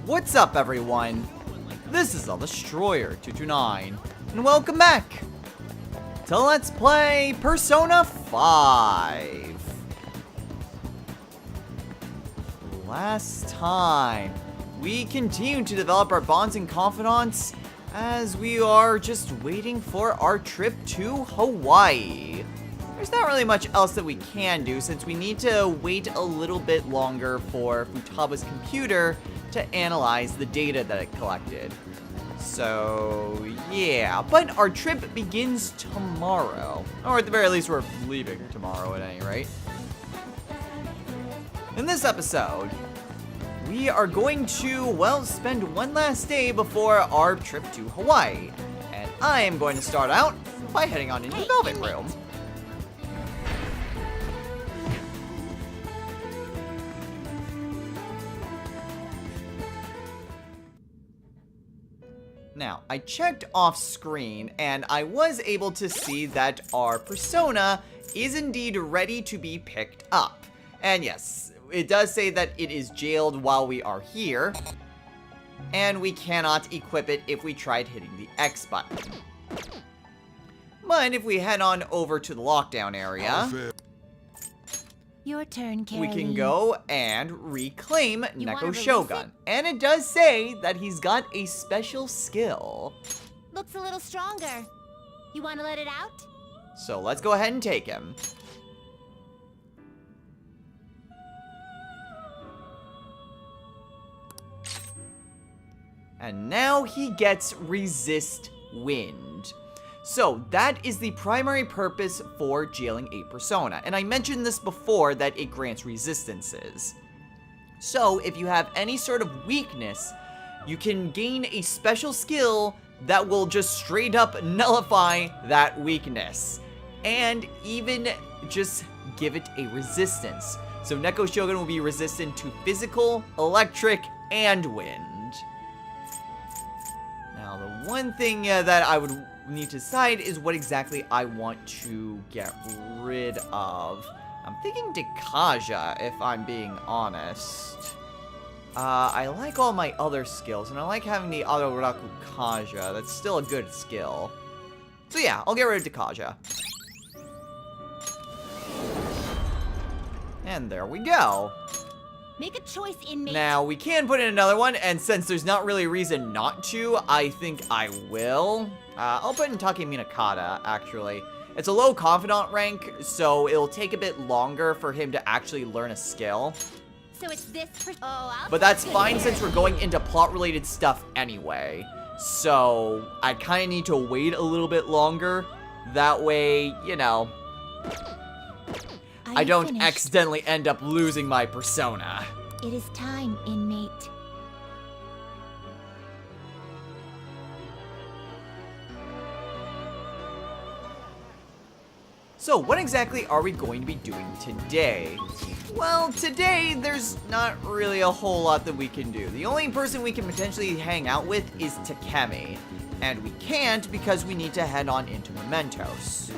What's up, everyone? This is the Destroyer229, and welcome back to Let's Play Persona 5. Last time, we continued to develop our bonds and confidants as we are just waiting for our trip to Hawaii. There's not really much else that we can do since we need to wait a little bit longer for Futaba's computer to analyze the data that it collected. So, yeah, but our trip begins tomorrow. Or at the very least, we're leaving tomorrow at any rate. In this episode, we are going to, well, spend one last day before our trip to Hawaii. And I am going to start out by heading on into the Velvet Room. Now, I checked off screen, and I was able to see that our persona is indeed ready to be picked up. And yes, it does say that it is jailed while we are here, and we cannot equip it if we tried hitting the X button. But if we head on over to the lockdown area, your turn, Caroline. we can go and reclaim Neko Shogun. And it does say that he's got a special skill. Looks a little stronger. You want to let it out? So let's go ahead and take him. And now he gets Resist Wind. So that is the primary purpose for jailing a persona. And I mentioned this before that it grants resistances. So if you have any sort of weakness, you can gain a special skill that will just straight up nullify that weakness. And even just give it a resistance. So Neko Shogun will be resistant to physical, electric, and wind. Now the one thing that I would need to decide is what exactly I want to get rid of. I'm thinking Dekaja, if I'm being honest. I like all my other skills, and I like having the Adoraku Kaja. That's still a good skill. So yeah, I'll get rid of Dekaja. And there we go. Make a choice, inmate. Now, we can put in another one, and since there's not really a reason not to, I think I will. I'll put in Take Minakata, actually. It's a low confidant rank, so it'll take a bit longer for him to actually learn a skill. So it's this But that's fine since we're going into plot-related stuff anyway. So, I kind of need to wait a little bit longer. That way, you know, I don't accidentally end up losing my persona. It is time, inmate. So, what exactly are we going to be doing today? Well, today, there's not really a whole lot that we can do. The only person we can potentially hang out with is Takemi. And we can't because we need to head on into Mementos.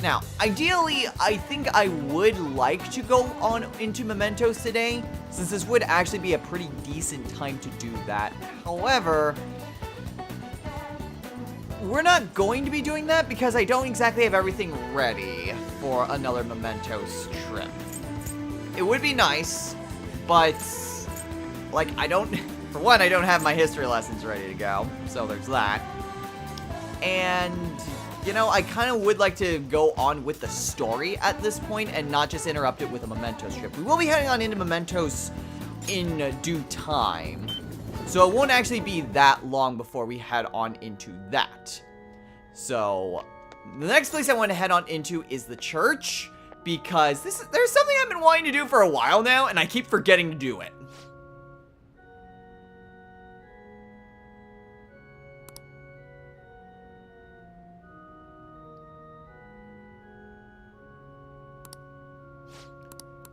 Now, ideally, I think I would like to go on into Mementos today, since this would actually be a pretty decent time to do that. However, we're not going to be doing that because I don't exactly have everything ready for another Mementos trip. It would be nice, but, like, for one, I don't have my history lessons ready to go, so there's that. And, you know, I kind of would like to go on with the story at this point and not just interrupt it with a Mementos trip. We will be heading on into Mementos in due time. So it won't actually be that long before we head on into that. So the next place I want to head on into is the church, because there's something I've been wanting to do for a while now, and I keep forgetting to do it.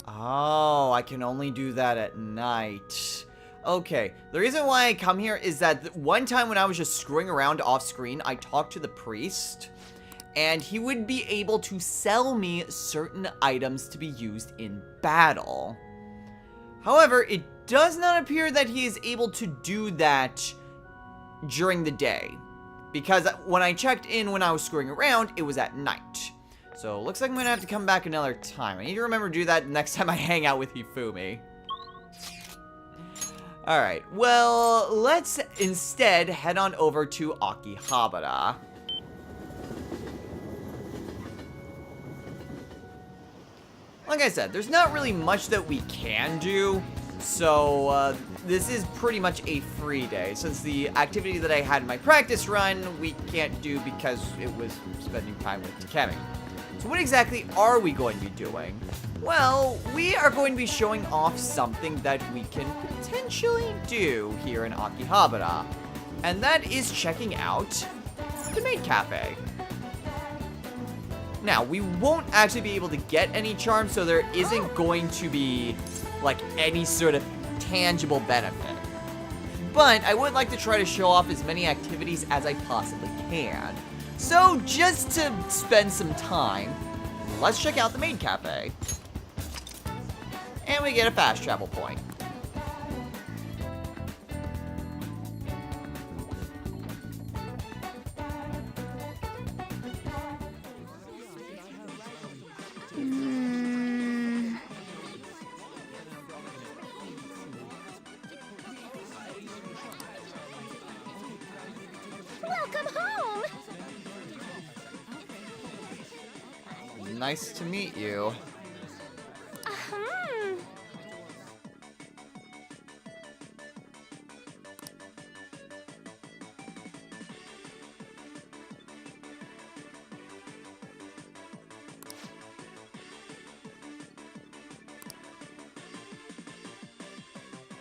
Oh, I can only do that at night. Okay, the reason why I come here is that one time when I was just screwing around off screen, I talked to the priest, and he would be able to sell me certain items to be used in battle. However, it does not appear that he is able to do that during the day. Because when I checked in when I was screwing around, it was at night. So, looks like I'm gonna have to come back another time. I need to remember to do that next time I hang out with Hifumi. Alright, well, let's instead head on over to Akihabara. Like I said, there's not really much that we can do, so this is pretty much a free day, since the activity that I had in my practice run, we can't do because it was spending time with Takemi. So what exactly are we going to be doing? Well, we are going to be showing off something that we can potentially do here in Akihabara, and that is checking out the maid cafe. Now, we won't actually be able to get any charms, so there isn't going to be, like, any sort of tangible benefit. But I would like to try to show off as many activities as I possibly can. So, just to spend some time, let's check out the maid cafe. And we get a fast travel point. Welcome home! Nice to meet you.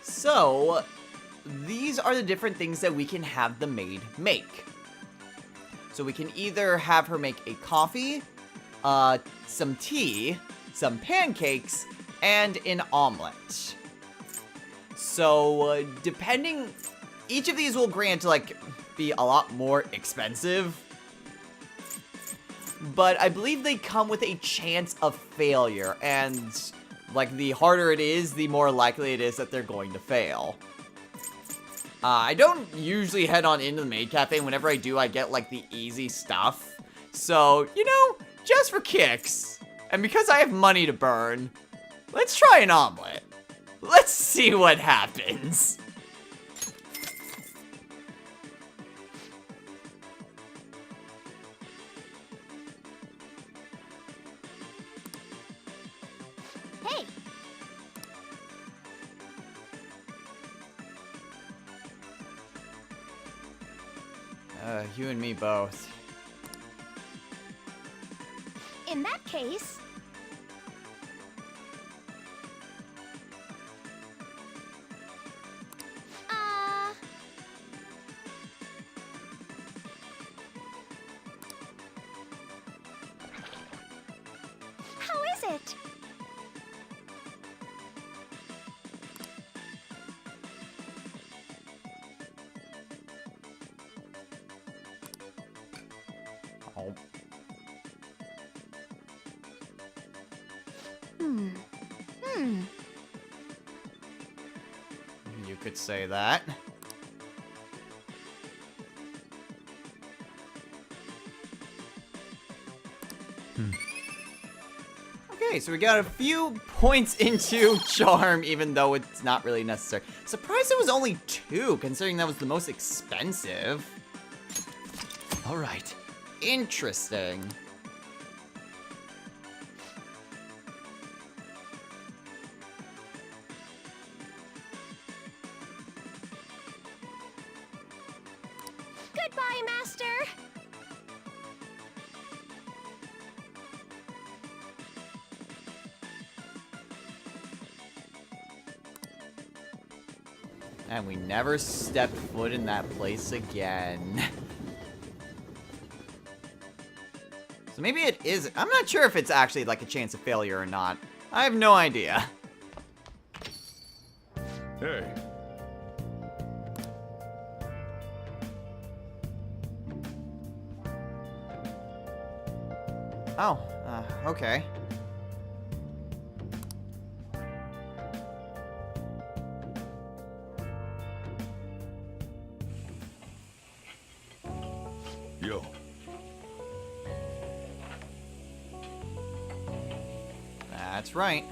So, these are the different things that we can have the maid make. So we can either have her make a coffee, some tea, some pancakes, and an omelet. So, depending, each of these will grant, like, be a lot more expensive. But I believe they come with a chance of failure, and like, the harder it is, the more likely it is that they're going to fail. I don't usually head on into the maid cafe. Whenever I do, I get, like, the easy stuff. So, you know, just for kicks, and because I have money to burn, let's try an omelet. Let's see what happens. Hey! You and me both. In that case... How is it? Oh. You could say that. Okay, so we got a few points into charm, even though it's not really necessary. Surprised it was only 2, considering that was the most expensive. Alright. Interesting. Goodbye, Master! And we never stepped foot in that place again. So maybe it is. I'm not sure if it's actually like a chance of failure or not. I have no idea. Hey. Oh, okay. Yo. That's right.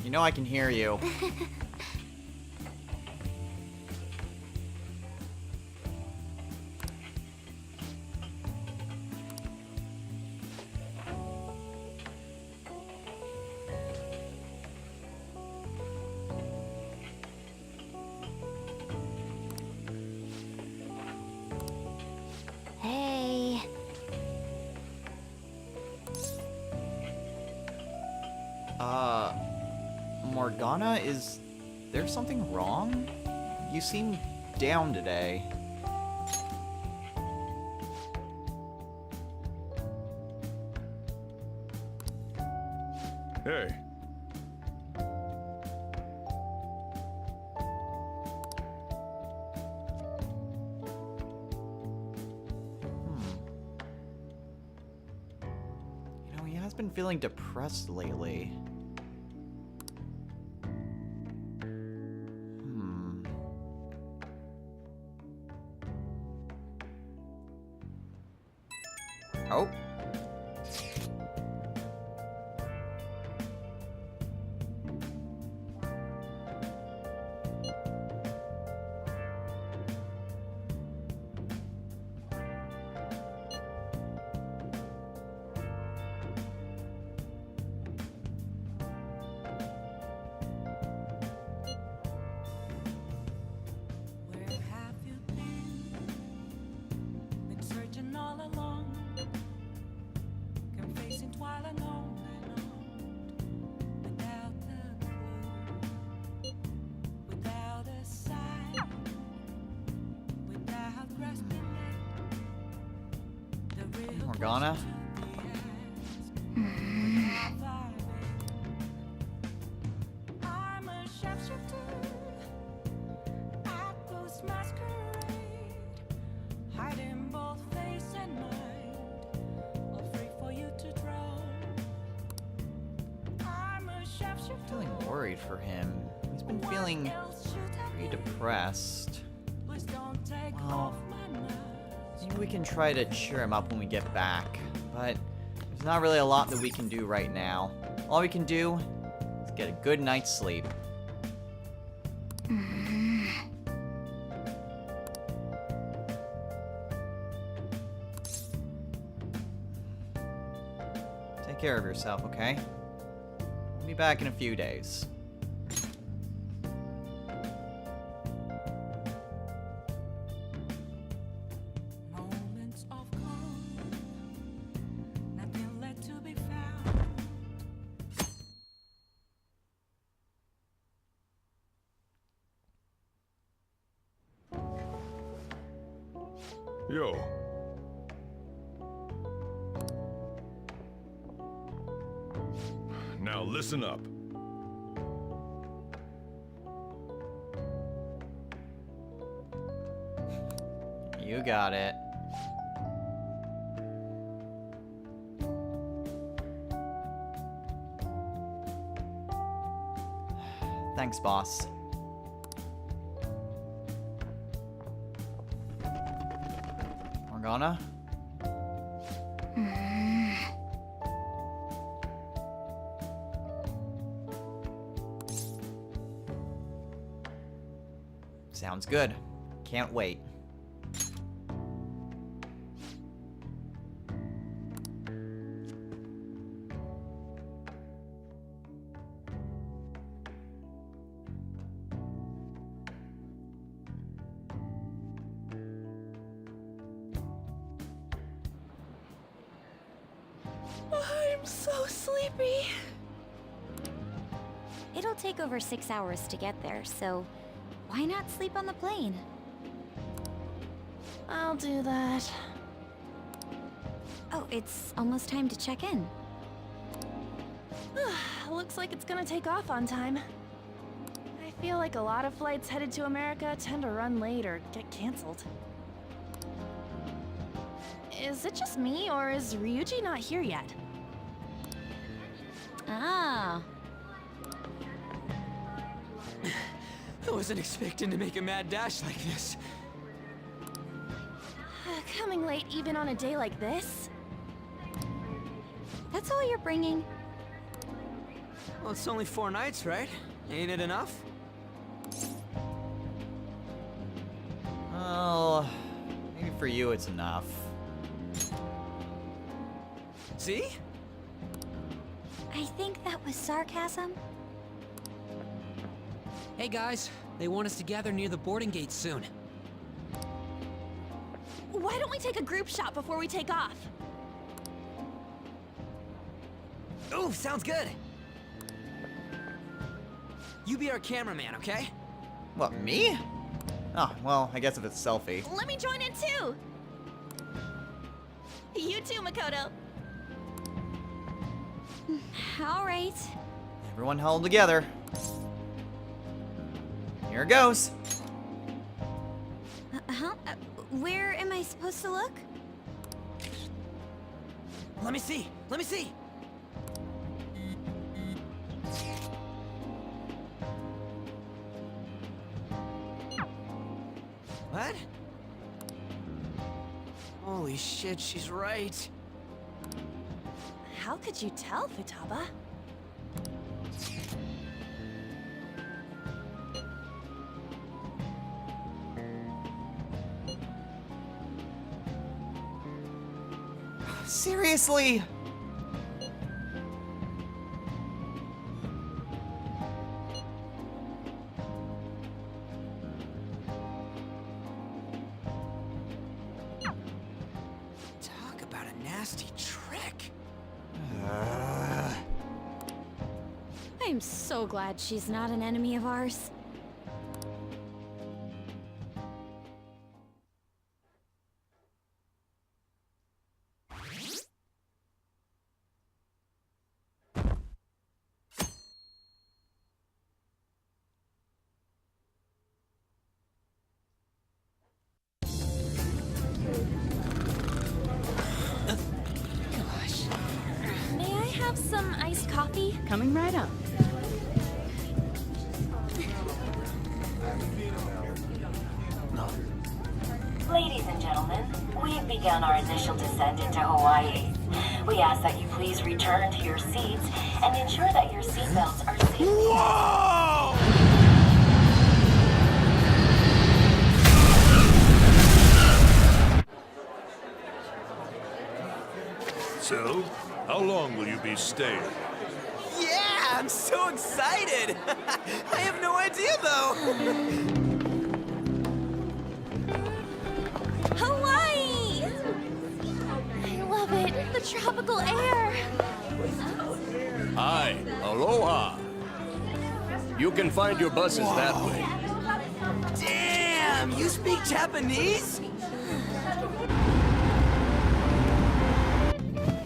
You know I can hear you. Hey. Morgana, is there something wrong? You seem down today. Hey. You know, he has been feeling depressed lately. Oh. Where have you been? Been searching all along, confessing twilight on and on, without a clue, without a sign, without grasping it. The real Morgana? I'm a sharpshooter at Ghost Masquerade, hiding both face and mind, all free for you to draw. I'm a sharpshooter. Feeling worried for him. He's been feeling pretty depressed. Please don't take Well, off my mask. maybe we can try to cheer him up when we get back, but there's not really a lot that we can do right now. All we can do is get a good night's sleep. Take care of yourself, okay? We'll be back in a few days. Moments of calm, nothing left to be found. Yo. Now listen up. You got it. Thanks, boss. Morgana? Sounds good. Can't wait. I'm so sleepy. It'll take over 6 hours to get there, so why not sleep on the plane? I'll do that. Oh, it's almost time to check in. Looks like it's gonna take off on time. I feel like a lot of flights headed to America tend to run late or get canceled. Is it just me, or is Ryuji not here yet? Ah, I wasn't expecting to make a mad dash like this. Coming late even on a day like this? that's all you're bringing? Well, it's only 4 nights, right? Ain't it enough? Well, maybe for you it's enough. See? I think that was sarcasm. Hey guys, they want us to gather near the boarding gate soon. Why don't we take a group shot before we take off? Ooh, sounds good. You be our cameraman, okay? What, me? Oh, well, I guess if it's selfie. Let me join in too! You too, Makoto. All right. Everyone held together. Here it goes. Where am I supposed to look? Let me see. Let me see. What? Holy shit, she's right. How could you tell, Futaba? Seriously? Talk about a nasty trick. I'm so glad she's not an enemy of ours. Gosh. May I have some iced coffee? Coming right up. Ladies and gentlemen, we've begun our initial descent into Hawaii. We ask that you please return to your seats and ensure that your seatbelts are safe. Whoa! So, how long will you be staying? Yeah, I'm so excited! I have no idea though! Hawaii! I love it. The tropical air. Hi, aloha. You can find your buses that way. Damn, you speak Japanese?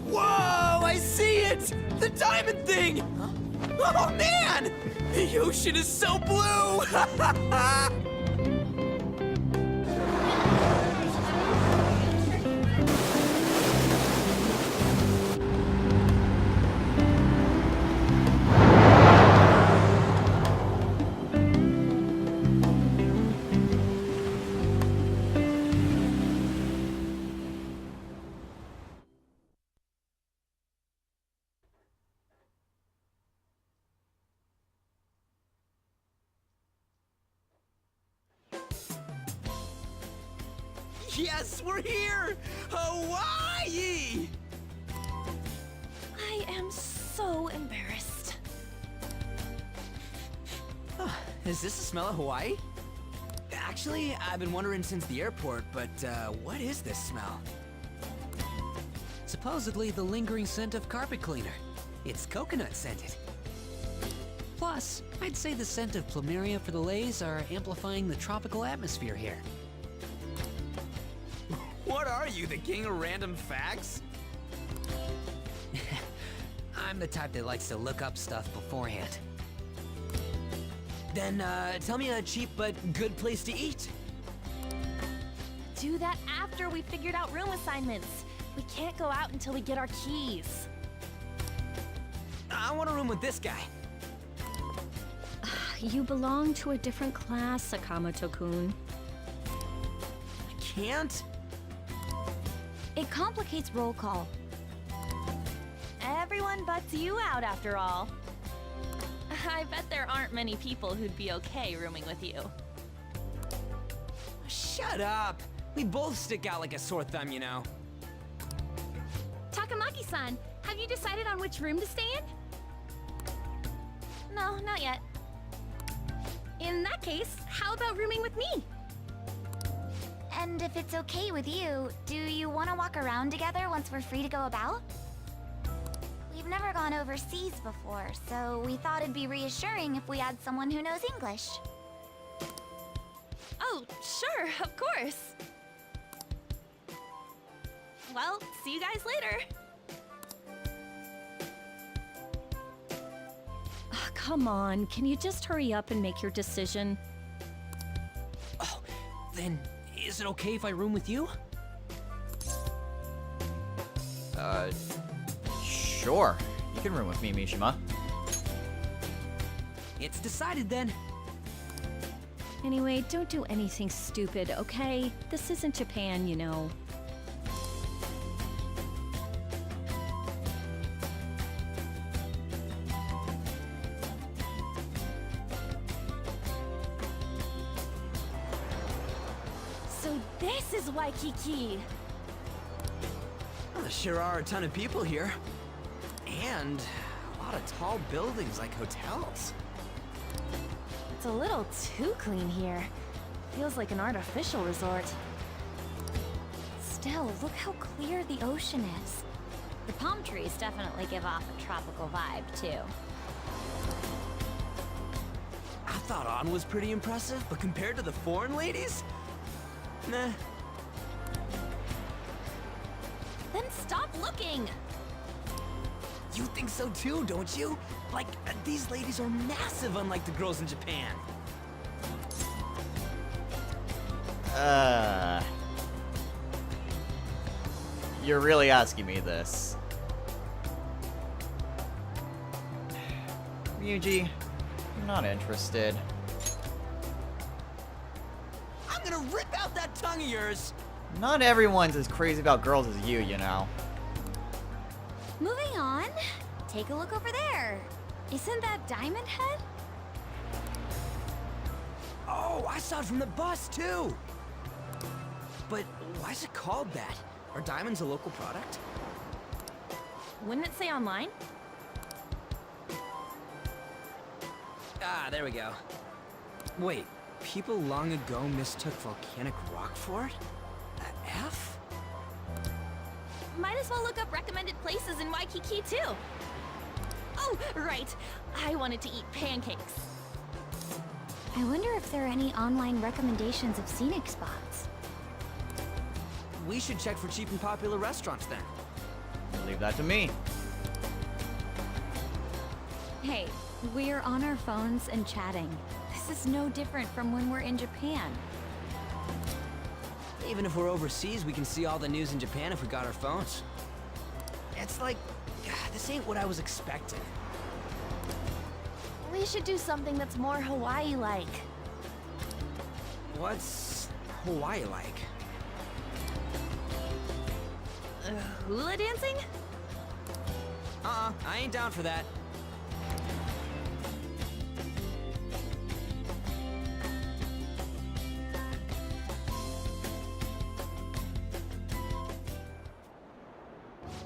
Whoa, I see it! The diamond thing! Oh man! The ocean is so blue! Yes, we're here! Hawaii! I am so embarrassed. Is this the smell of Hawaii? Actually, I've been wondering since the airport, but what is this smell? Supposedly the lingering scent of carpet cleaner. It's coconut scented. Plus, I'd say the scent of plumeria for the lays are amplifying the tropical atmosphere here. What are you, the king of random facts? I'm the type that likes to look up stuff beforehand. Then, tell me a cheap but good place to eat. Do that after we figured out room assignments. We can't go out until we get our keys. I want a room with this guy. You belong to a different class, Sakamoto-kun. I can't? It complicates roll call. Everyone butts you out after all. I bet there aren't many people who'd be okay rooming with you. Shut up! We both stick out like a sore thumb, you know. Takamaki-san, have you decided on which room to stay in? No, not yet. In that case, how about rooming with me? And if it's okay with you, do you want to walk around together once we're free to go about? We've never gone overseas before, so we thought it'd be reassuring if we had someone who knows English. Oh, sure, of course. Well, see you guys later. Come on, can you just hurry up and make your decision? Oh, then is it okay if I room with you? Sure. You can room with me, Mishima. It's decided then. Anyway, don't do anything stupid, okay? This isn't Japan, you know. So this is Waikiki! Well, there sure are a ton of people here. And a lot of tall buildings like hotels. It's a little too clean here. Feels like an artificial resort. Still, look how clear the ocean is. The palm trees definitely give off a tropical vibe, too. I thought On was pretty impressive, but compared to the foreign ladies? Nah. Then stop looking! You think so too, don't you? Like, these ladies are massive unlike the girls in Japan. You're really asking me this. Ryuji, I'm not interested. I'm gonna rip out that tongue of yours! Not everyone's as crazy about girls as you know. Moving on. Take a look over there. Isn't that Diamond Head? Oh, I saw it from the bus too! But why is it called that? Are diamonds a local product? Wouldn't it say online? Ah, there we go. Wait, people long ago mistook volcanic rock for it? A F? Might as well look up recommended places in Waikiki too. Oh, right. I wanted to eat pancakes. I wonder if there are any online recommendations of scenic spots. We should check for cheap and popular restaurants then. Leave that to me. Hey, we're on our phones and chatting. This is no different from when we're in Japan. Even if we're overseas, we can see all the news in Japan if we got our phones. It's like, this ain't what I was expecting. We should do something that's more Hawaii-like. What's Hawaii like? Hula dancing? I ain't down for that.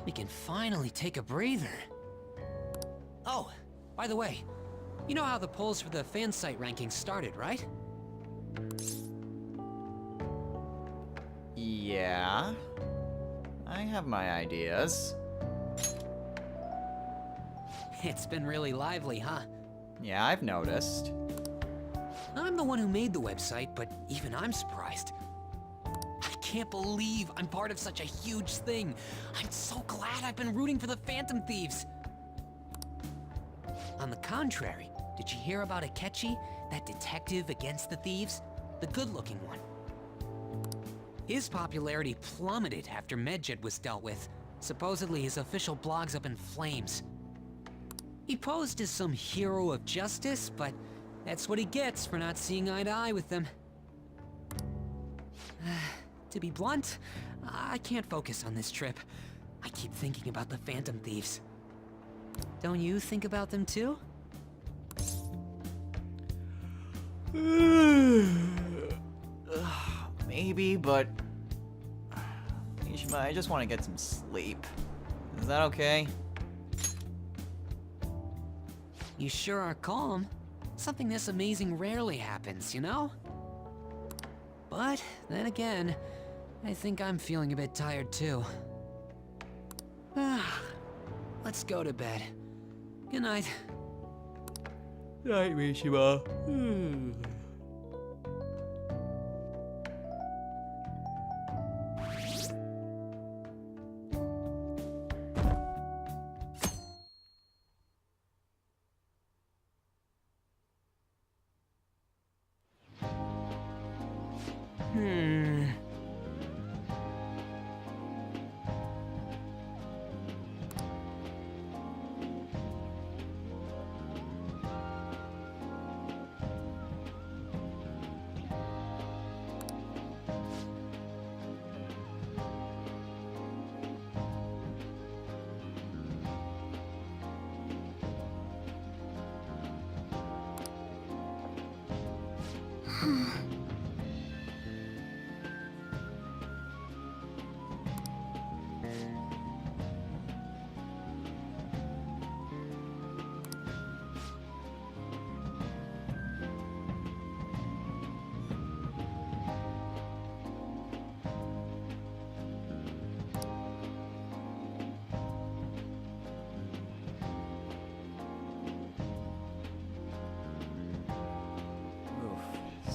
We can finally take a breather. Oh, by the way, you know how the polls for the fan site rankings started, right? Yeah. I have my ideas. It's been really lively, huh? Yeah, I've noticed. I'm the one who made the website, but even I'm surprised. I can't believe I'm part of such a huge thing. I'm so glad I've been rooting for the Phantom Thieves. On the contrary, did you hear about Akechi, that detective against the thieves? The good-looking one. His popularity plummeted after Medjed was dealt with. Supposedly his official blog's up in flames. He posed as some hero of justice, but that's what he gets for not seeing eye to eye with them. To be blunt, I can't focus on this trip. I keep thinking about the Phantom Thieves. Don't you think about them too? Maybe, but Mishima, I just want to get some sleep. Is that okay? You sure are calm. Something this amazing rarely happens, you know? But then again, I think I'm feeling a bit tired too. Let's go to bed. Good night. Night, Mishima.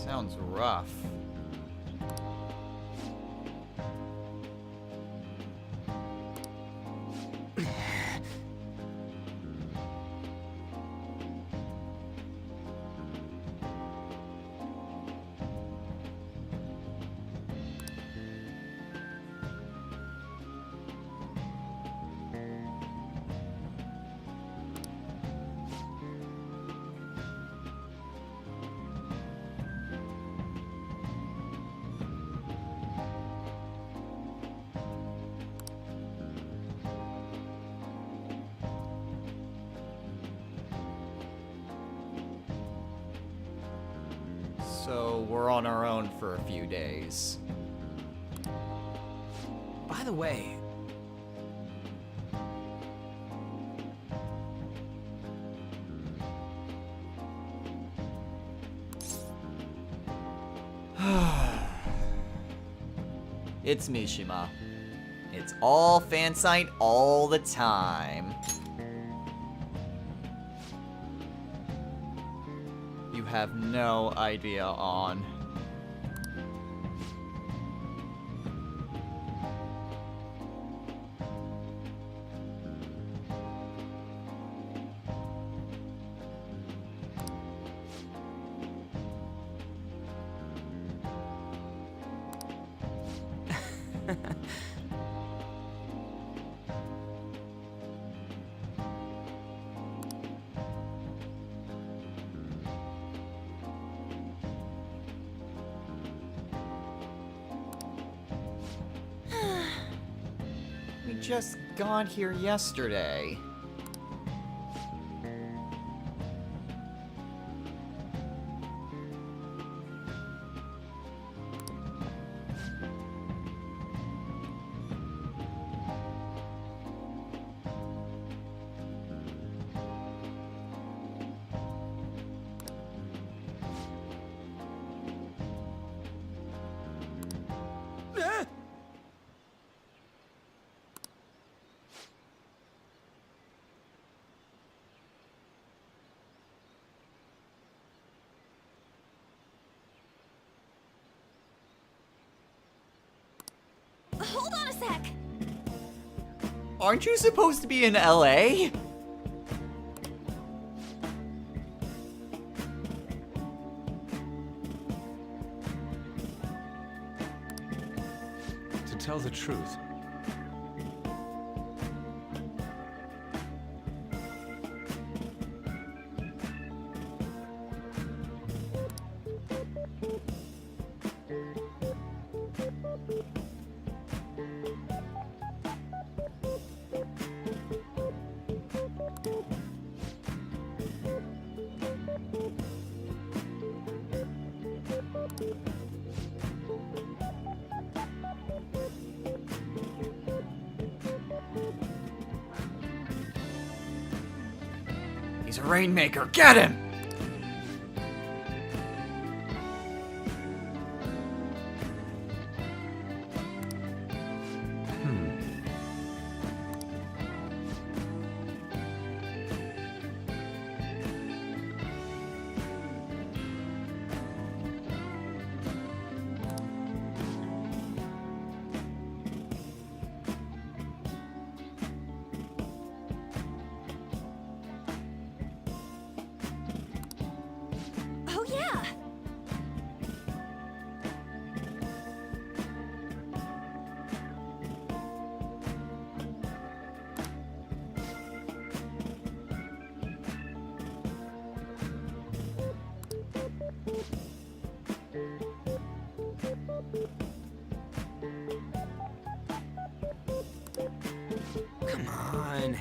Sounds rough. So we're on our own for a few days. By the way, It's Mishima. It's all fan site all the time. You have no idea on. We just got here yesterday. sec. Aren't you supposed to be in LA? To tell the truth, He's a rainmaker. Get him! Oh yeah. Come on.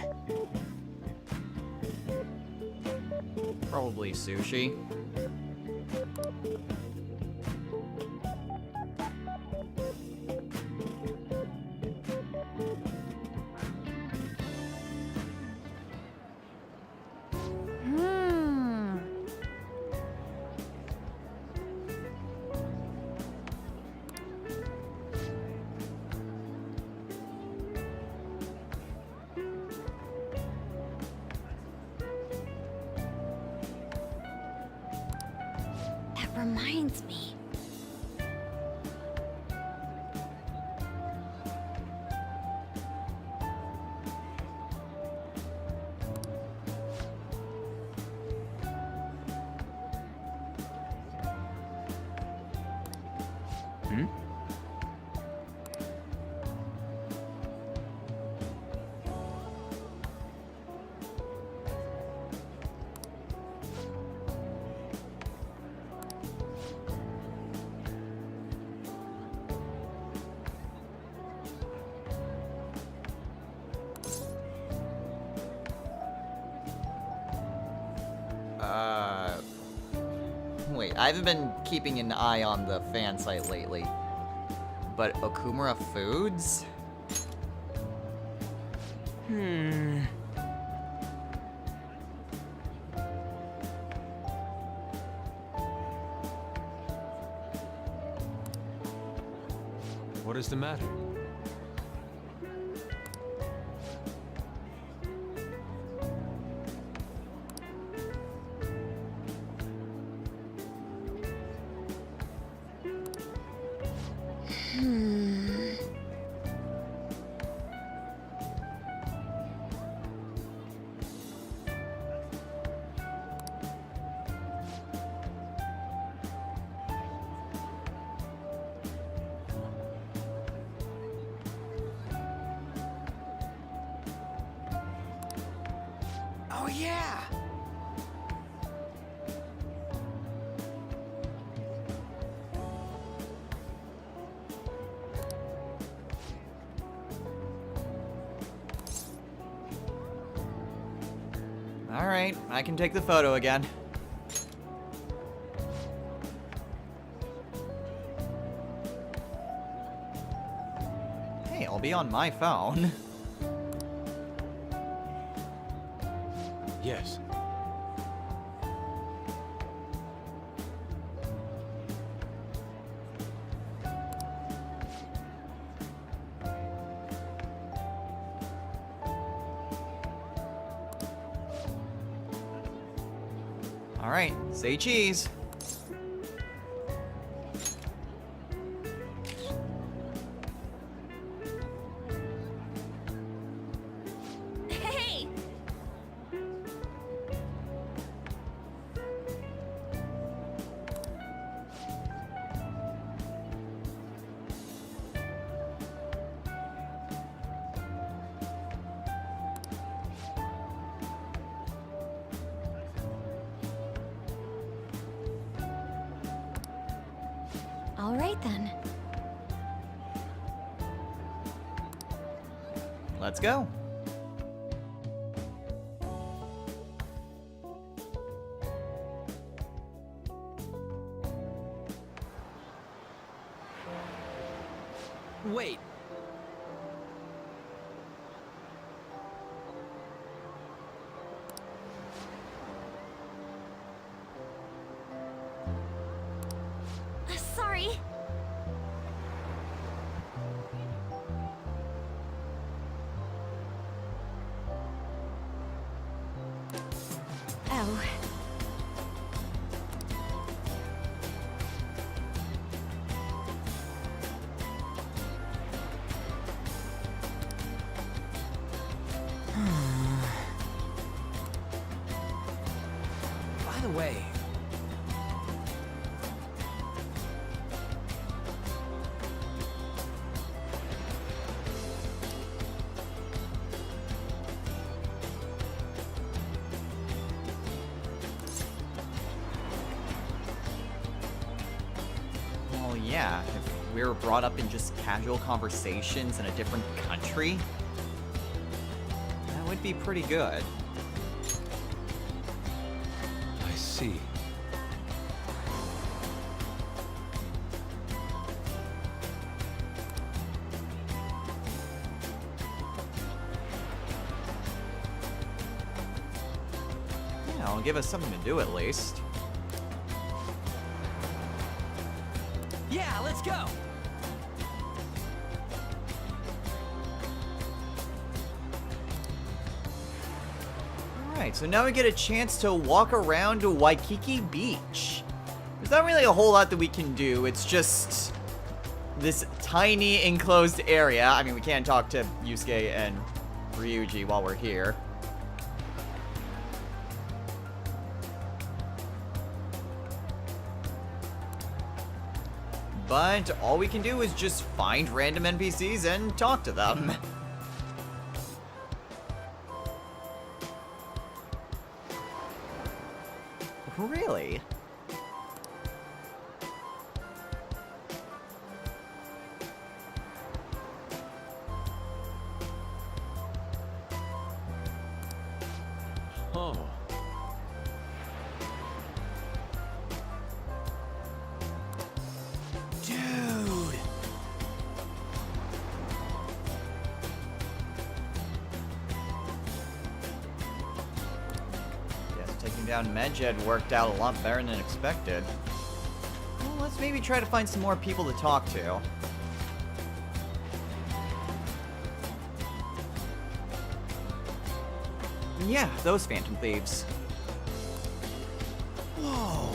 Probably sushi. Hmm. That reminds me. Hmm? Wait, I haven't been keeping an eye on the fan site lately. But Okumura Foods? what is the matter? Oh yeah. Alright, I can take the photo again. Hey, I'll be on my phone. Yes. Alright, say cheese. All right then. Let's go. Wait. Sorry. Oh. By the way, Well, yeah, if we were brought up in just casual conversations in a different country, that would be pretty good. I see. Yeah, it'll give us something to do at least. yeah, let's go. Alright, so now we get a chance to walk around to Waikiki Beach. There's not really a whole lot that we can do, it's just this tiny enclosed area. I mean, we can't talk to Yusuke and Ryuji while we're here. But all we can do is just find random NPCs and talk to them. Really? Oh. Dude! Yes, taking down Medjed worked out a lot better than expected. Well, let's maybe try to find some more people to talk to. Yeah, those Phantom Thieves. Whoa!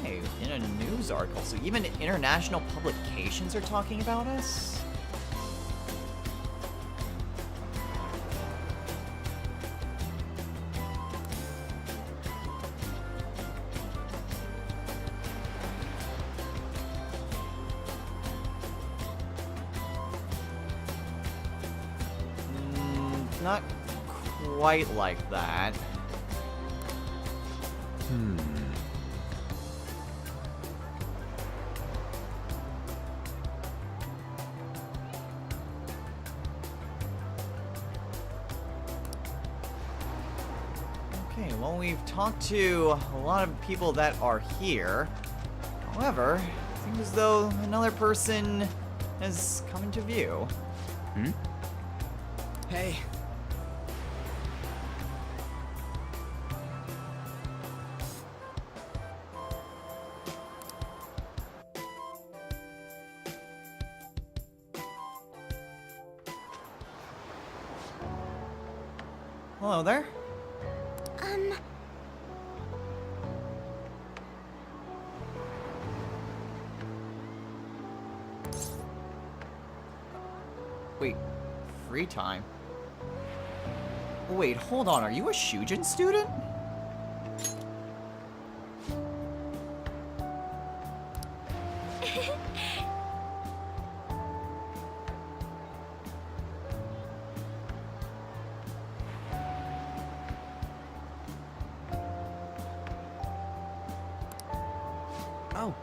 Okay, in a news article, so even international publications are talking about us? Not quite like that. Okay, well, we've talked to a lot of people that are here. However, it seems as though another person has come into view. Hey. Hello there. Wait, free time? Wait, hold on, are you a Shujin student? Oh.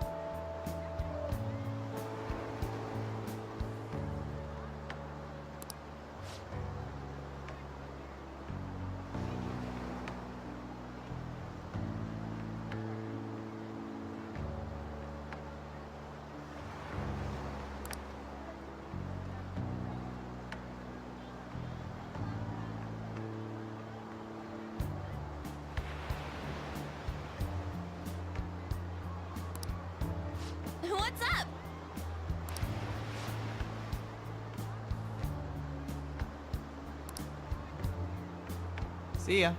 What's up? See ya.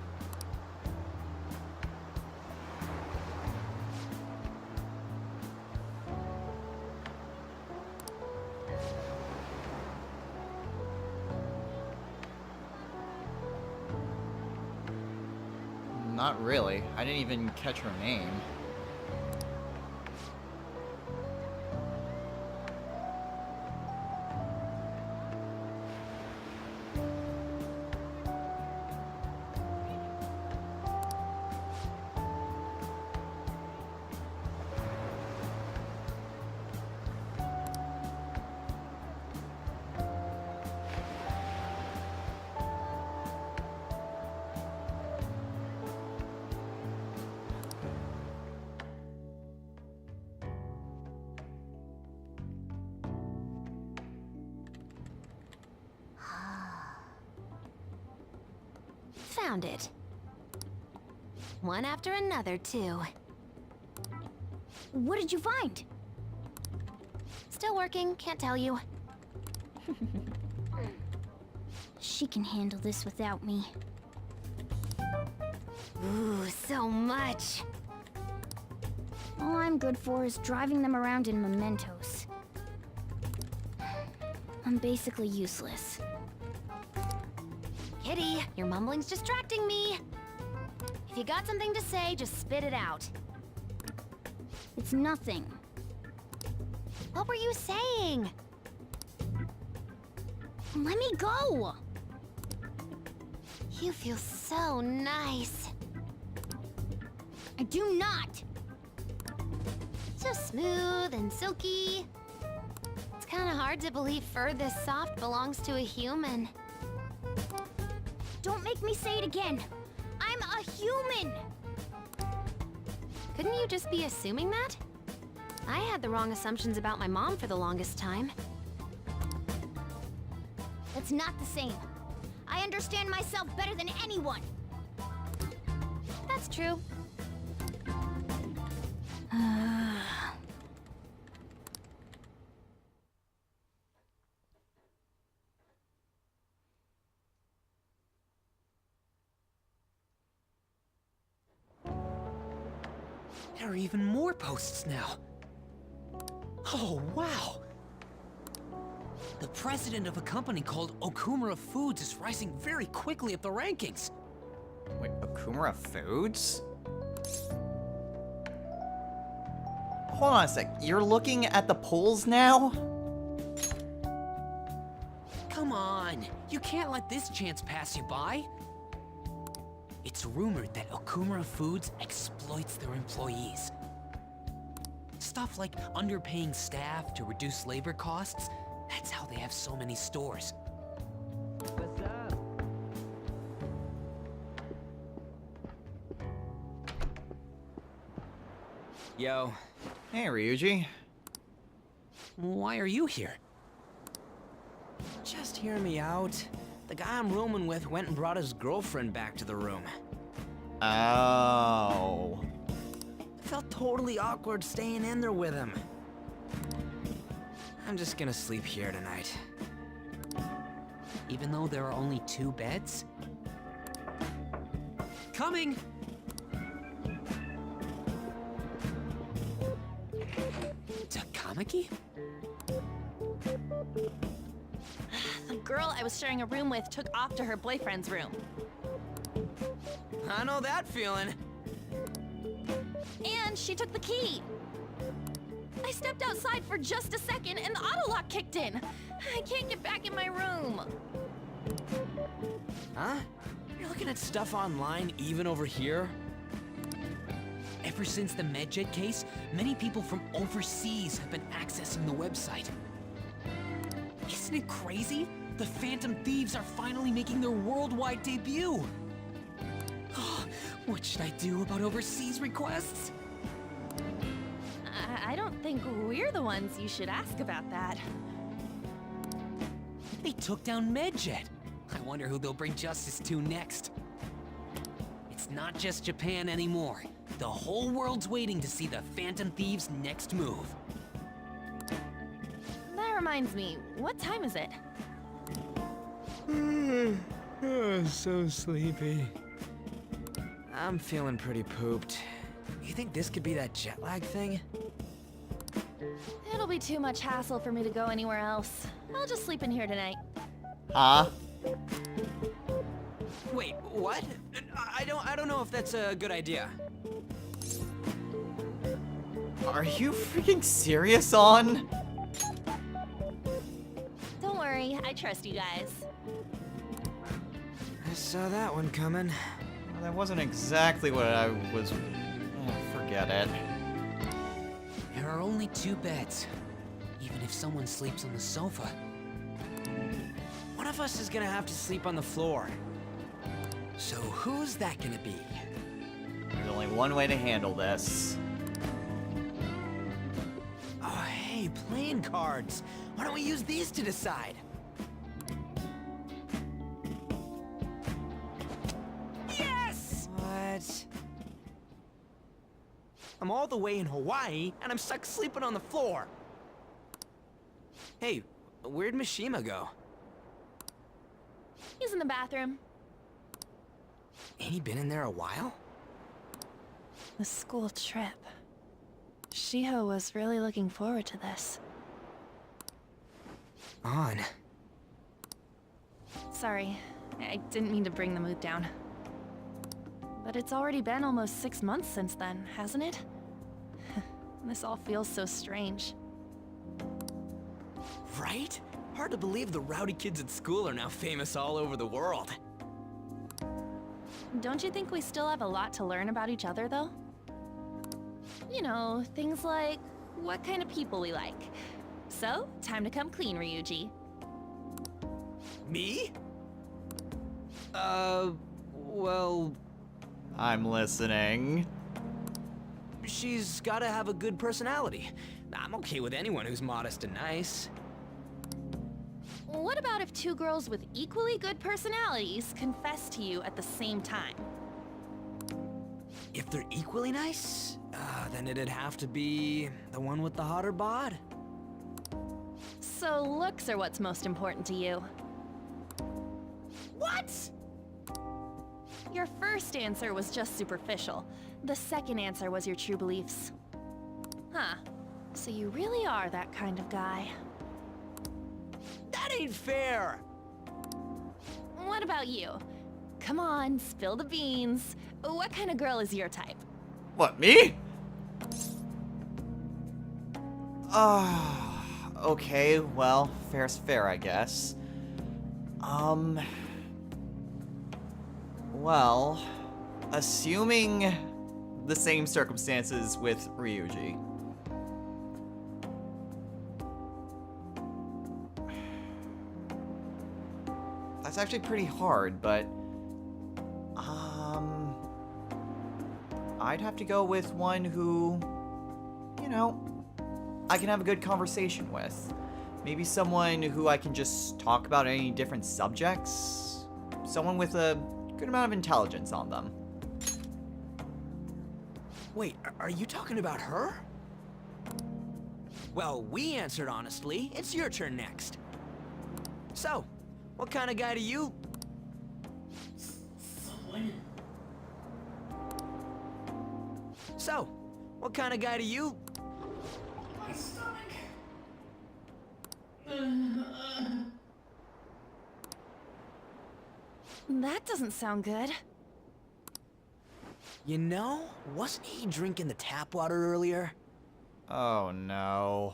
Not really. I didn't even catch her name. Found it. One after another, too. What did you find? Still working, can't tell you. She can handle this without me. Ooh, so much. All I'm good for is driving them around in mementos. I'm basically useless. Kitty, your mumbling's distracting me. If you got something to say, just spit it out. It's nothing. What were you saying? Let me go! You feel so nice. I do not! So smooth and silky. It's kind of hard to believe fur this soft belongs to a human. Don't make me say it again! I'm a human! Couldn't you just be assuming that? I had the wrong assumptions about my mom for the longest time. That's not the same. I understand myself better than anyone! That's true. There are even more posts now. Oh, wow! The president of a company called Okumura Foods is rising very quickly up the rankings. Wait, Okumura Foods? Hold on a sec. You're looking at the polls now? Come on, you can't let this chance pass you by. It's rumored that Okumura Foods exploits their employees. Stuff like underpaying staff to reduce labor costs. That's how they have so many stores. What's up? Yo. Hey, Ryuji. Why are you here? Just hear me out. The guy I'm rooming with went and brought his girlfriend back to the room. Oh. Felt totally awkward staying in there with him. I'm just gonna sleep here tonight. Even though there are only 2 beds? Coming! Takamaki? The girl I was sharing a room with took off to her boyfriend's room. I know that feeling. And she took the key. I stepped outside for just a second and the auto lock kicked in. I can't get back in my room. Huh? You're looking at stuff online even over here? Ever since the MedJet case, many people from overseas have been accessing the website. Isn't it crazy? The Phantom Thieves are finally making their worldwide debut! What should I do about overseas requests? I don't think we're the ones you should ask about that. They took down MedJet. I wonder who they'll bring justice to next. It's not just Japan anymore. The whole world's waiting to see the Phantom Thieves' next move. That reminds me, what time is it? So sleepy. I'm feeling pretty pooped. You think this could be that jet lag thing? It'll be too much hassle for me to go anywhere else. I'll just sleep in here tonight. Huh? Wait, what? I don't know if that's a good idea. Are you freaking serious, On? Don't worry, I trust you guys. I saw that one coming. Well, that wasn't exactly what I was... forget it. There are only 2 beds. Even if someone sleeps on the sofa. One of us is gonna have to sleep on the floor. So who's that gonna be? There's only one way to handle this. Oh, hey, playing cards. Why don't we use these to decide? Yes! What? I'm all the way in Hawaii, and I'm stuck sleeping on the floor. Hey, where'd Mishima go? He's in the bathroom. Ain't he been in there a while? The school trip. Shiho was really looking forward to this. On. Sorry, I didn't mean to bring the mood down. But it's already been almost 6 months since then, hasn't it? This all feels so strange. Right? Hard to believe the rowdy kids at school are now famous all over the world. Don't you think we still have a lot to learn about each other, though? You know, things like what kind of people we like. So, time to come clean, Ryuji. Me? Well... I'm listening. She's gotta have a good personality. I'm okay with anyone who's modest and nice. What about if 2 girls with equally good personalities confess to you at the same time? If they're equally nice, then it'd have to be the one with the hotter bod. So looks are what's most important to you. What? Your first answer was just superficial. The second answer was your true beliefs. Huh. So you really are that kind of guy. That ain't fair! What about you? Come on, spill the beans. What kind of girl is your type? What, me? Okay, well, fair's fair, I guess. Well, assuming the same circumstances with Ryuji. That's actually pretty hard, but I'd have to go with one who, you know, I can have a good conversation with. Maybe someone who I can just talk about any different subjects. Someone with a good amount of intelligence on them. Wait, are you talking about her? Well, we answered honestly. It's your turn next. So, what kind of guy do you... So, what kind of guy do you... My stomach. That doesn't sound good. You know, wasn't he drinking the tap water earlier? Oh no.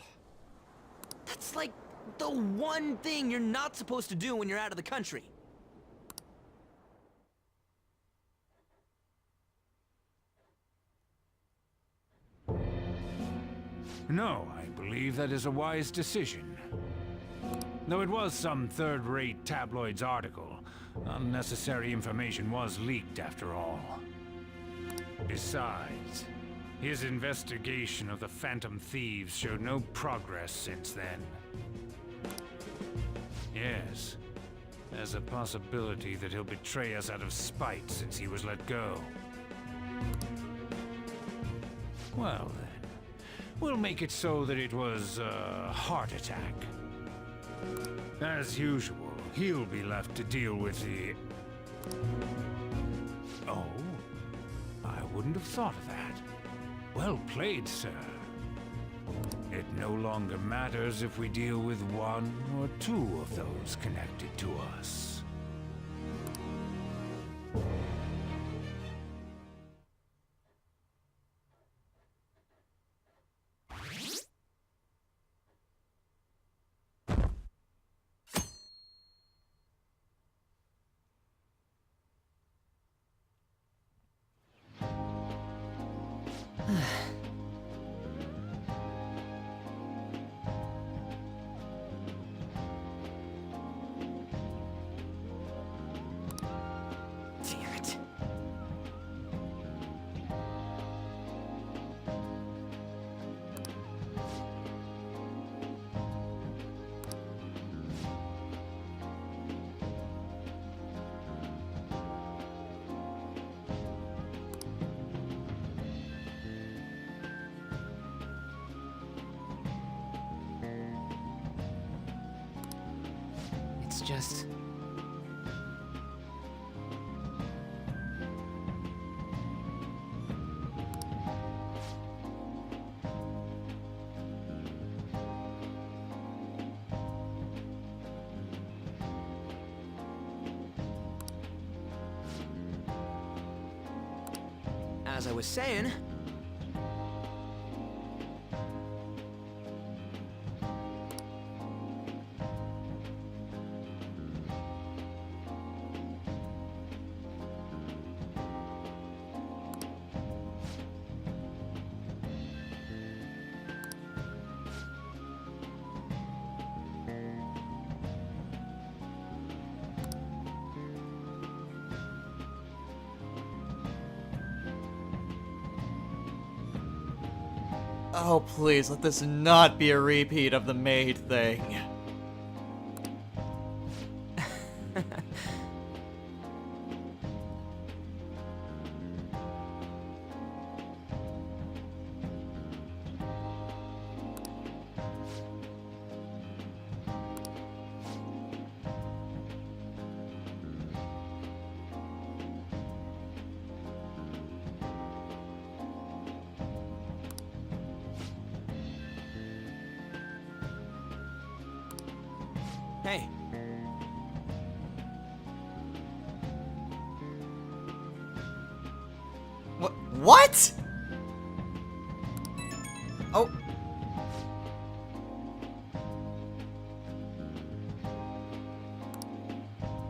That's like the one thing you're not supposed to do when you're out of the country. No, I believe that is a wise decision. Though it was some third-rate tabloid's article, unnecessary information was leaked after all. Besides, his investigation of the Phantom Thieves showed no progress since then. Yes, there's a possibility that he'll betray us out of spite since he was let go. Well then, we'll make it so that it was a heart attack. As usual, he'll be left to deal with the... Oh, I wouldn't have thought of that. Well played, sir. It no longer matters if we deal with one or two of those connected to us. Damn it. It's just... As I was saying... Oh, please, let this not be a repeat of the maid thing. Hey. What? Oh.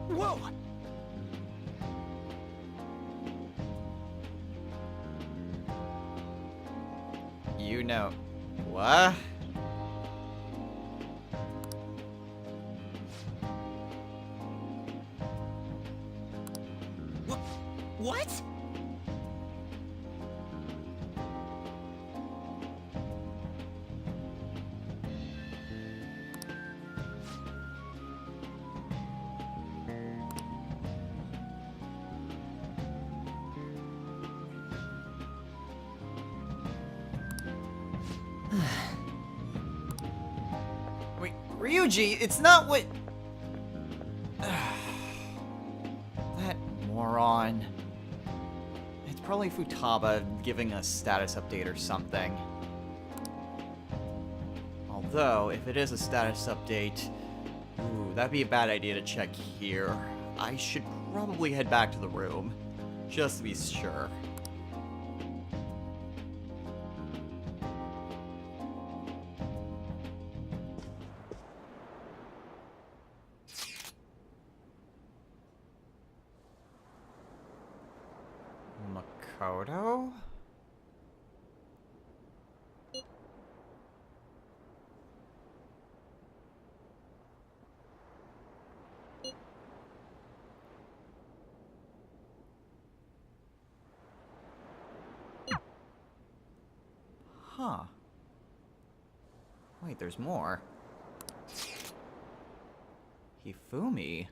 Whoa! You know. What? What? Wait, Ryuji, it's not what... That moron. It's probably Futaba giving a status update or something. Although, if it is a status update, ooh, that'd be a bad idea to check here. I should probably head back to the room, just to be sure. Makoto? Huh. Wait, there's more. Hifumi.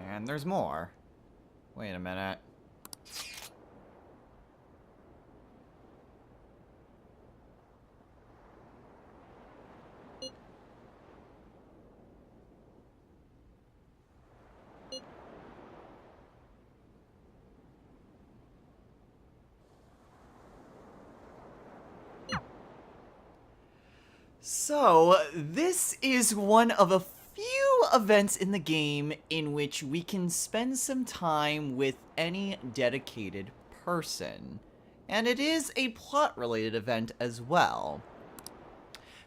And there's more. Wait a minute. So, this is one of a few events in the game in which we can spend some time with any dedicated person. And it is a plot-related event as well.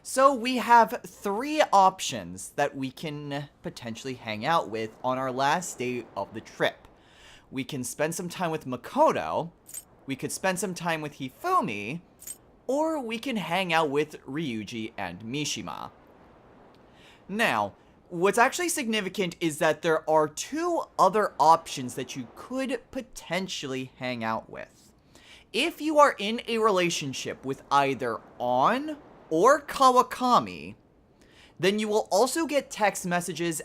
So we have 3 options that we can potentially hang out with on our last day of the trip. We can spend some time with Makoto, we could spend some time with Hifumi, or we can hang out with Ryuji and Mishima. Now, what's actually significant is that there are 2 other options that you could potentially hang out with. If you are in a relationship with either An or Kawakami, then you will also get text messages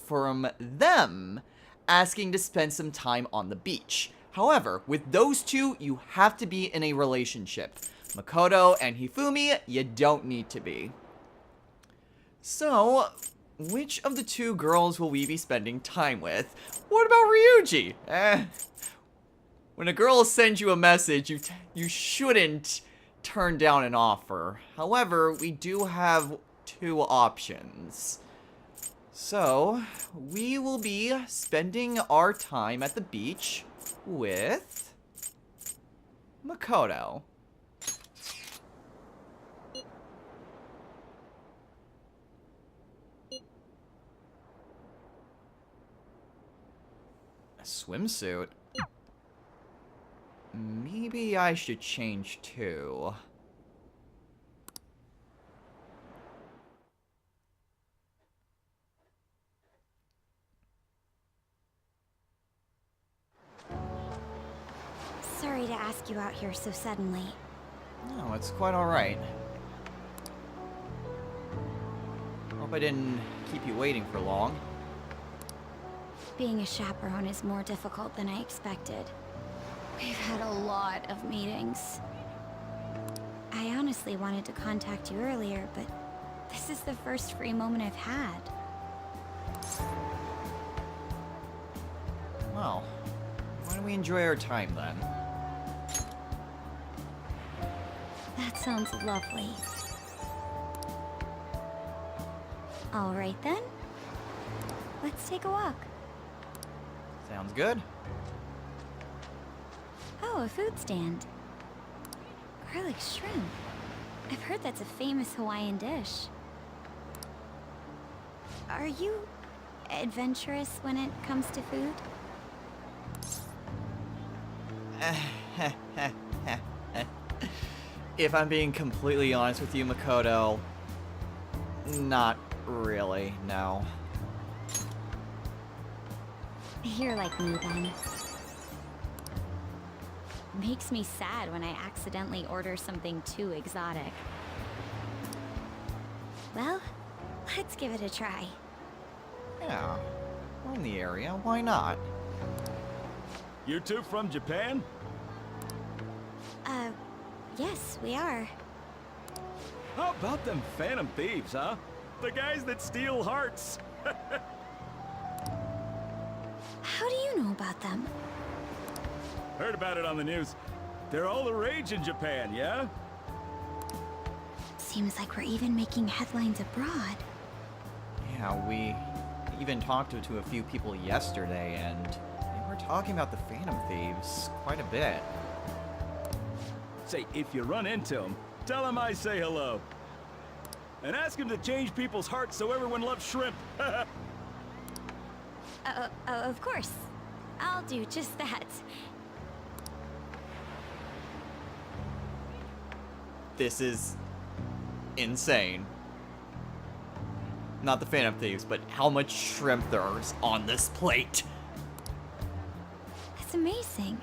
from them asking to spend some time on the beach. However, with those 2, you have to be in a relationship. Makoto and Hifumi, you don't need to be. So, which of the 2 girls will we be spending time with? What about Ryuji? When a girl sends you a message, you shouldn't turn down an offer. However, we do have 2 options. So, we will be spending our time at the beach with Makoto. A swimsuit? Maybe I should change too. Sorry to ask you out here so suddenly. No, it's quite alright. Hope I didn't keep you waiting for long. Being a chaperone is more difficult than I expected. We've had a lot of meetings. I honestly wanted to contact you earlier, but this is the first free moment I've had. Well, why don't we enjoy our time then? That sounds lovely. All right then. Let's take a walk. Sounds good. Oh, a food stand. Garlic shrimp. I've heard that's a famous Hawaiian dish. Are you adventurous when it comes to food? If I'm being completely honest with you, Makoto, not really, no. You're like me then. Makes me sad when I accidentally order something too exotic. Well, let's give it a try. Yeah, we're in the area, why not? You 2 from Japan? Yes, we are. How about them Phantom Thieves, huh? The guys that steal hearts. How do you know about them? Heard about it on the news. They're all the rage in Japan, yeah? Seems like we're even making headlines abroad. Yeah, we even talked to a few people yesterday, and they were talking about the Phantom Thieves quite a bit. Say, if you run into him, tell him I say hello. And ask him to change people's hearts so everyone loves shrimp. Of course. I'll do just that. This is insane. Not the Phantom Thieves, but how much shrimp there is on this plate. That's amazing.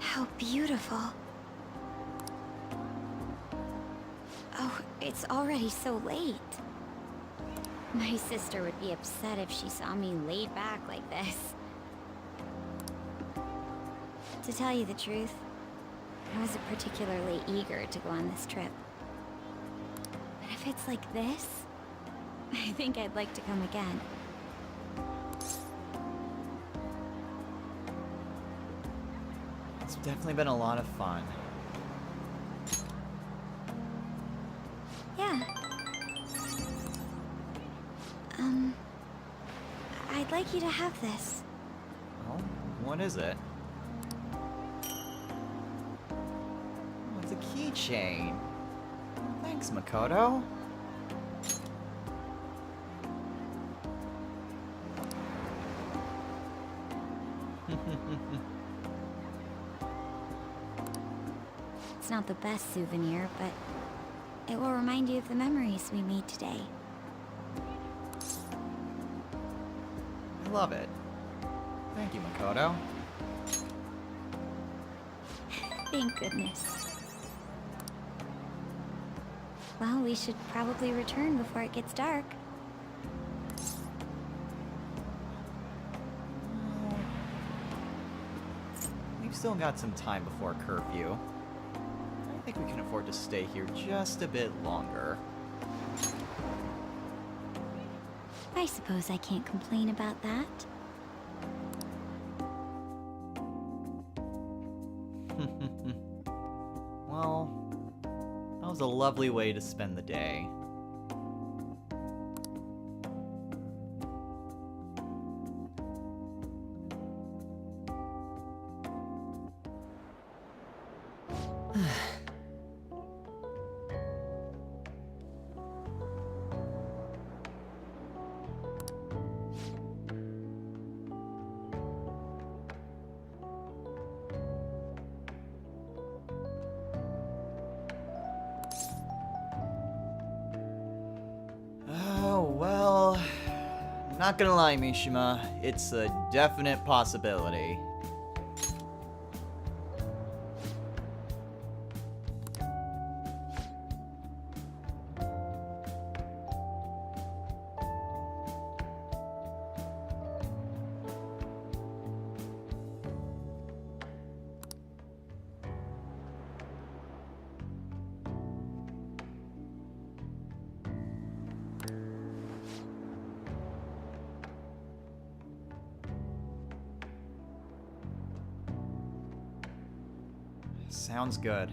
How beautiful. Oh, it's already so late. My sister would be upset if she saw me laid back like this. To tell you the truth, I wasn't particularly eager to go on this trip. But if it's like this, I think I'd like to come again. It's definitely been a lot of fun. Yeah. I'd like you to have this. Well, what is it? Oh, it's a keychain. Thanks, Makoto. It's not the best souvenir, but it will remind you of the memories we made today. I love it. Thank you, Makoto. Thank goodness. Well, we should probably return before it gets dark. We've still got some time before curfew. I think we can afford to stay here just a bit longer. I suppose I can't complain about that. Well, that was a lovely way to spend the day. Not gonna lie, Mishima, it's a definite possibility. Sounds good.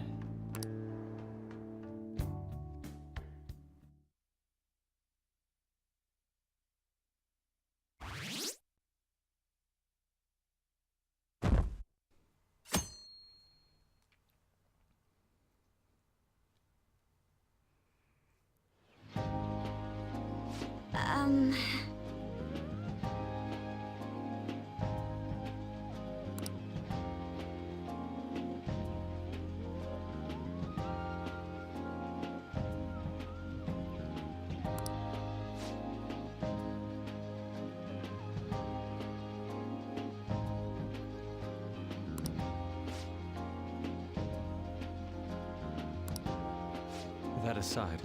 That aside,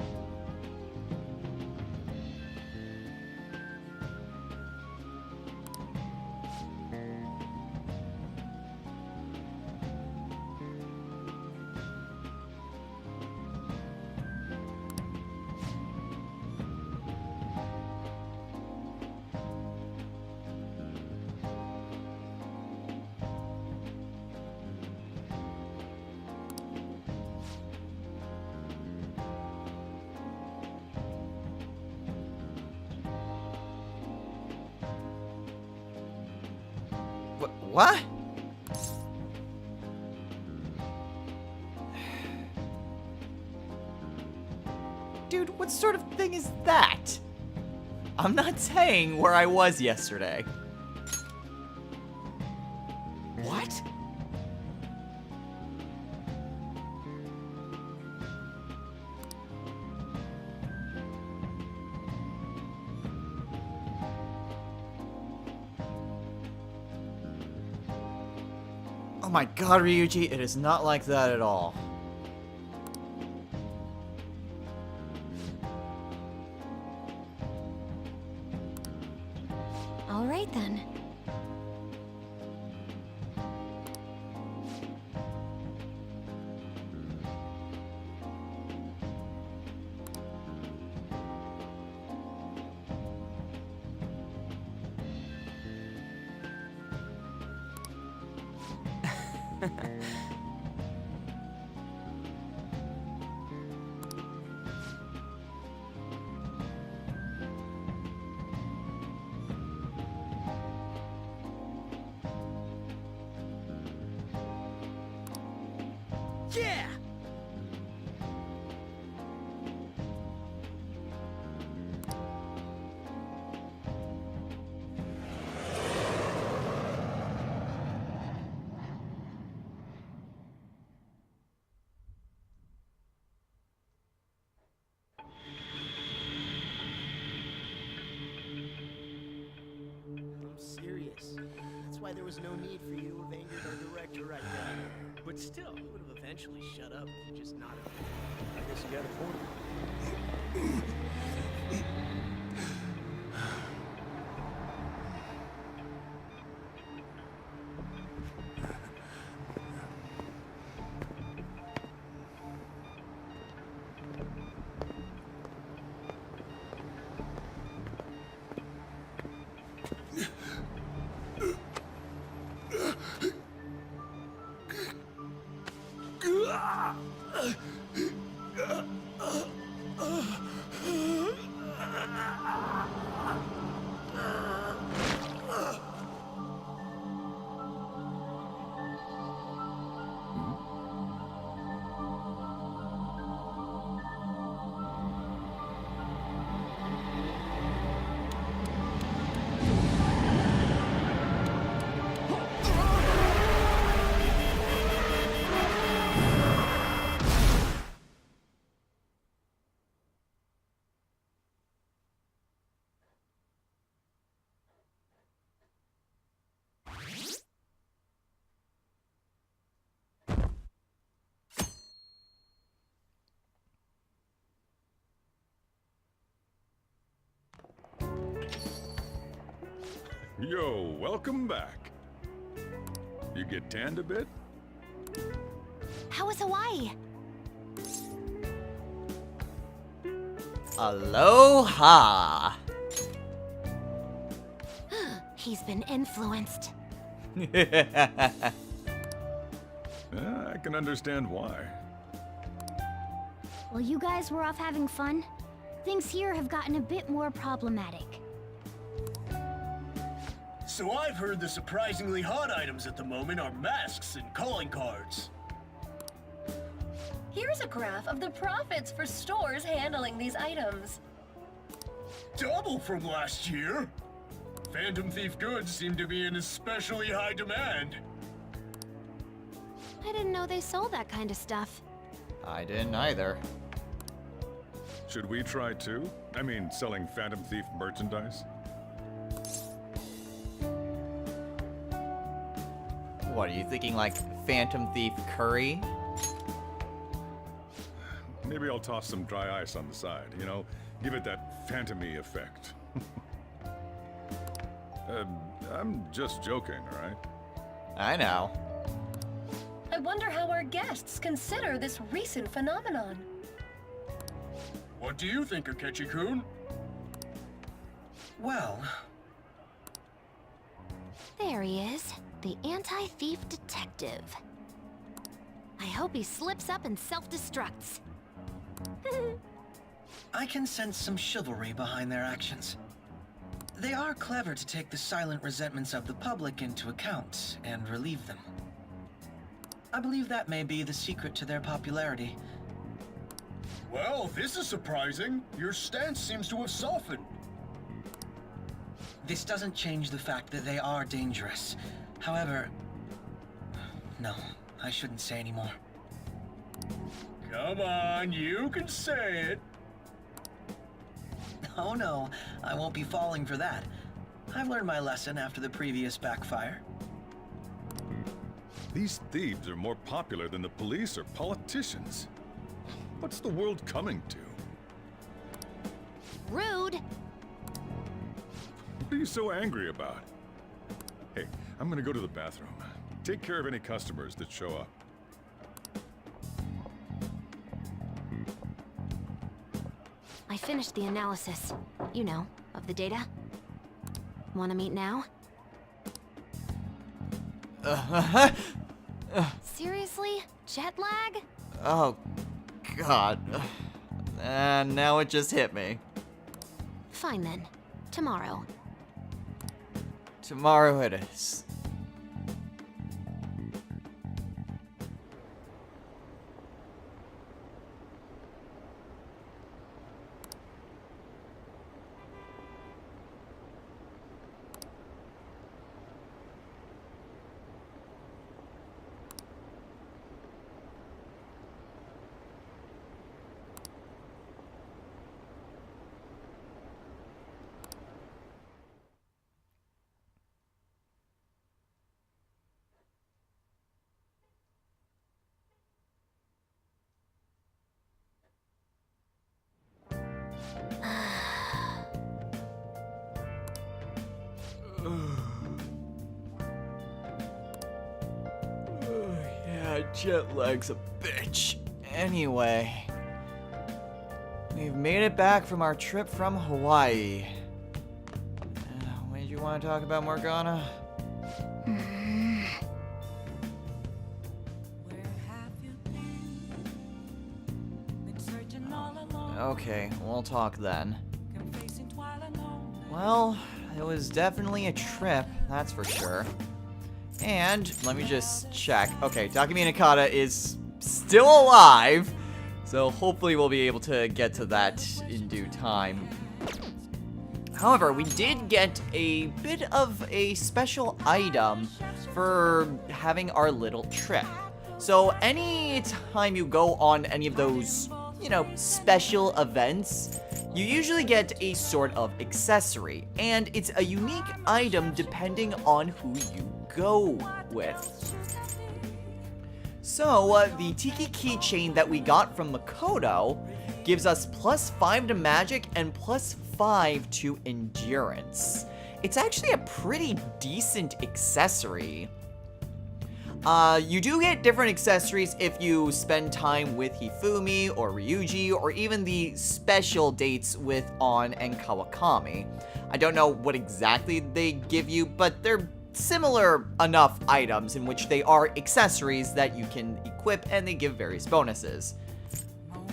What? Dude, what sort of thing is that? I'm not saying where I was yesterday. What? Oh my god, Ryuji, it is not like that at all. All right then. Yeah! I'm serious. That's why there was no need for you to have angered our director right then. But still, he would have eventually shut up if you just nodded. I guess you got a point. Yo, welcome back. You get tanned a bit? How was Hawaii? Aloha! He's been influenced. I can understand why. While you guys were off having fun, things here have gotten a bit more problematic. So I've heard the surprisingly hot items at the moment are masks and calling cards. Here's a graph of the profits for stores handling these items. Double from last year. Phantom Thief goods seem to be in especially high demand. I didn't know they sold that kind of stuff. I didn't either. Should we try too? I mean, selling Phantom Thief merchandise? What, are you thinking like Phantom Thief curry? Maybe I'll toss some dry ice on the side, you know? Give it that phantom-y effect. I'm just joking, alright? I know. I wonder how our guests consider this recent phenomenon. What do you think, Akechi-kun? Well... There he is, the anti-thief detective. I hope he slips up and self-destructs. I can sense some chivalry behind their actions. They are clever to take the silent resentments of the public into account and relieve them. I believe that may be the secret to their popularity. Well, this is surprising. Your stance seems to have softened. This doesn't change the fact that they are dangerous. However... No, I shouldn't say anymore. Come on, you can say it. Oh no, I won't be falling for that. I've learned my lesson after the previous backfire. These thieves are more popular than the police or politicians. What's the world coming to? Rude! What are you so angry about? Hey, I'm gonna go to the bathroom. Take care of any customers that show up. I finished the analysis, you know, of the data. Wanna meet now? Seriously? Jet lag? Oh, God. And now it just hit me. Fine then. Tomorrow. Tomorrow it is. Yeah, jet lag's a bitch. Anyway, we've made it back from our trip from Hawaii. What did you want to talk about, Morgana? Okay, we'll talk then. Well, it was definitely a trip, that's for sure. And let me just check. Okay, Takumi Nakata is still alive, so hopefully we'll be able to get to that in due time. However, we did get a bit of a special item for having our little trip. So any time you go on any of those, you know, special events, you usually get a sort of accessory, and it's a unique item depending on who you go with. So, the Tiki keychain that we got from Makoto gives us +5 to magic and +5 to endurance. It's actually a pretty decent accessory. You do get different accessories if you spend time with Hifumi or Ryuji, or even the special dates with An and Kawakami. I don't know what exactly they give you, but they're similar enough items in which they are accessories that you can equip, and they give various bonuses.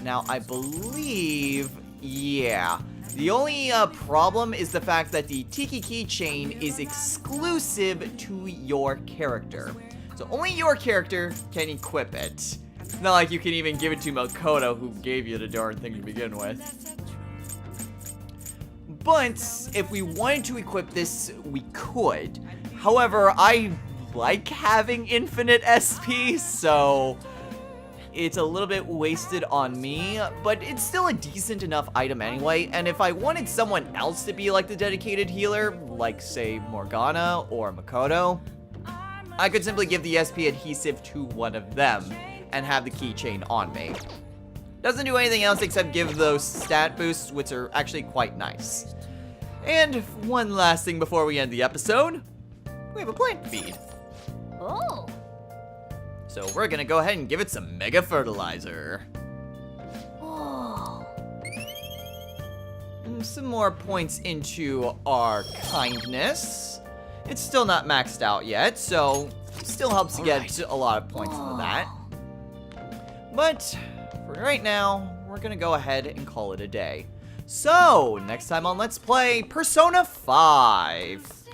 Now, I believe, yeah, the only problem is the fact that the Tiki keychain is exclusive to your character. So only your character can equip it. It's not like you can even give it to Makoto, who gave you the darn thing to begin with. But if we wanted to equip this, we could. However, I like having infinite SP, so it's a little bit wasted on me, but it's still a decent enough item anyway. And if I wanted someone else to be like the dedicated healer, like say Morgana or Makoto, I could simply give the SP adhesive to one of them and have the keychain on me. Doesn't do anything else except give those stat boosts, which are actually quite nice. And one last thing before we end the episode, we have a plant feed. Oh. So we're gonna go ahead and give it some mega fertilizer. Oh. And some more points into our kindness. It's still not maxed out yet, so still helps to get a lot of points into that. But for right now, we're gonna go ahead and call it a day. So, next time on Let's Play Persona 5.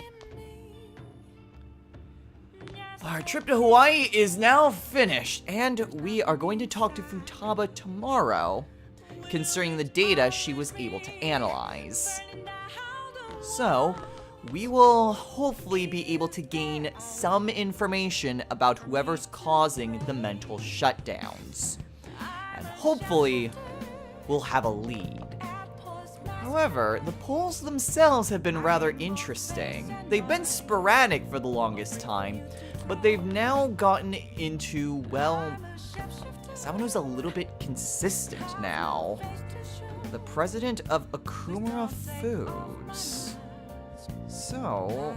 Our trip to Hawaii is now finished, and we are going to talk to Futaba tomorrow concerning the data she was able to analyze. So, we will hopefully be able to gain some information about whoever's causing the mental shutdowns. And hopefully, we'll have a lead. However, the polls themselves have been rather interesting. They've been sporadic for the longest time, but they've now gotten into, well, someone who's a little bit consistent now. The president of Akumura Foods. So,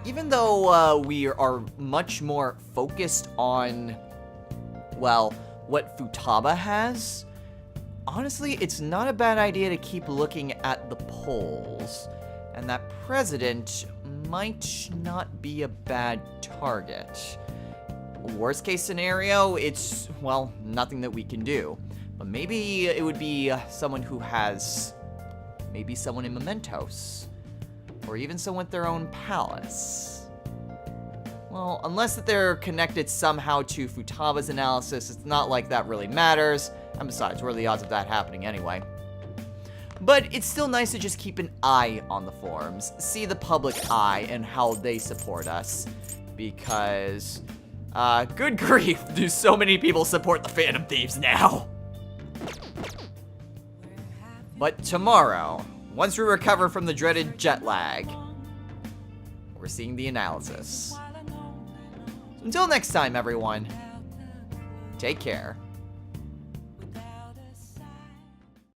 even though we are much more focused on, well, what Futaba has, honestly, it's not a bad idea to keep looking at the polls. And that president might not be a bad target. Worst case scenario, it's, well, nothing that we can do. But maybe it would be someone who has, maybe someone in Mementos. Or even someone with their own palace. Well, unless that they're connected somehow to Futaba's analysis, it's not like that really matters. And besides, what are the odds of that happening anyway? But it's still nice to just keep an eye on the forums, see the public eye and how they support us. Because, good grief, do so many people support the Phantom Thieves now? But tomorrow, once we recover from the dreaded jet lag, we're seeing the analysis. Until next time, everyone, take care.